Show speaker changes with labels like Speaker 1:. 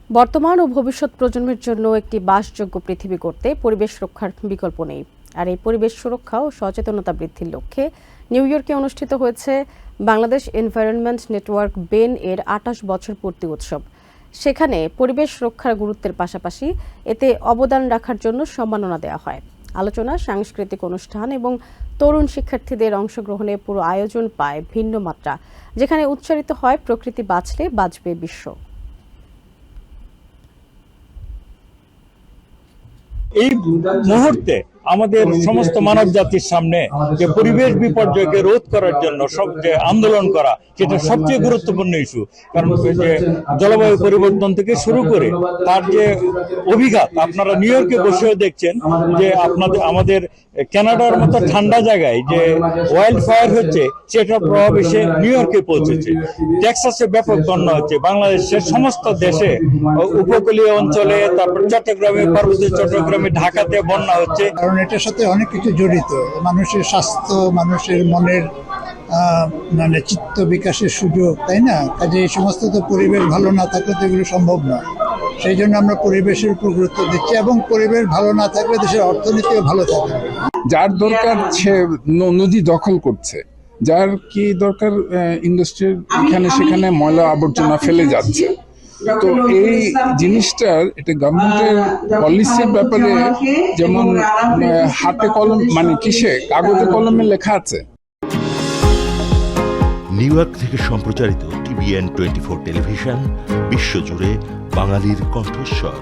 Speaker 1: বর্তমান ও ভবিষ্যৎ প্রজন্মের জন্য একটি বাসযোগ্য পৃথিবী করতে পরিবেশ রক্ষার বিকল্প নেই। আর এই পরিবেশ সুরক্ষা ও সচেতনতা বৃদ্ধির লক্ষ্যে নিউ ইয়র্কে অনুষ্ঠিত হয়েছে বাংলাদেশ এনভায়রনমেন্ট নেটওয়ার্ক বেন এর ২৮ বছর পূর্তি উৎসব। সেখানে পরিবেশ রক্ষার গুরুত্বের পাশাপাশি এতে অবদান রাখার জন্য সম্মাননা দেওয়া হয়। আলোচনা, সাংস্কৃতিক অনুষ্ঠান এবং তরুণ শিক্ষার্থীদের অংশগ্রহণে পুরো আয়োজন পায় ভিন্ন মাত্রা, যেখানে উচ্চারিত হয় প্রকৃতি বাঁচলে বাঁচবে বিশ্ব।
Speaker 2: এই মুহূর্তে আমাদের সমস্ত মানব জাতির সামনে যে পরিবেশ বিপর্যয়কে রোধ করার জন্য সব যে আন্দোলন করা, সেটা সবচেয়ে গুরুত্বপূর্ণ ইস্যু। কারণ যে জলবায়ু পরিবর্তন থেকে শুরু করে তার যে অভিঘাত, আপনারা নিউ ইয়র্কে বসেও দেখছেন যে আমাদের কানাডার মতো ঠান্ডা জায়গায় যে ওয়াইল্ড ফায়ার হচ্ছে, সেটার প্রভাব এসে নিউ ইয়র্কে পৌঁছেছে। টেক্সাসে ব্যাপক বন্যা হচ্ছে, বাংলাদেশের সমস্ত দেশে উপকূলীয় অঞ্চলে, তারপর চট্টগ্রামে, পার্বত্য চট্টগ্রামে, ঢাকাতে বন্যা হচ্ছে।
Speaker 3: কারণ এটার সাথে অনেক কিছু জড়িত, মানুষের স্বাস্থ্য, মানুষের মনের মানে চিত্ত বিকাশের সুযোগ, তাই না? কাজে এই সমস্ত তো পরিবেশ ভালো না থাকলে তো এগুলো সম্ভব নয়। সেই জন্য আমরা পরিবেশের উপর গুরুত্ব দিচ্ছি, এবং পরিবেশ ভালো না থাকলে দেশের অর্থনীতিও ভালো থাকবে।
Speaker 4: যার দরকার সে নদী দখল করছে, যার কি দরকার ইন্ডাস্ট্রির এখানে সেখানে ময়লা আবর্জনা ফেলে যাচ্ছে। তো এই জিনিসটার এটা গভর্নমেন্টের পলিসির ব্যাপারে যেমন হাতে কলম মানে কিসে কাগজে কলমে লেখা আছে।
Speaker 5: নিউ ইয়র্ক থেকে সম্প্রচারিত TVN 24 টেলিভিশন বিশ্বজুড়ে বাঙালির কণ্ঠস্বর।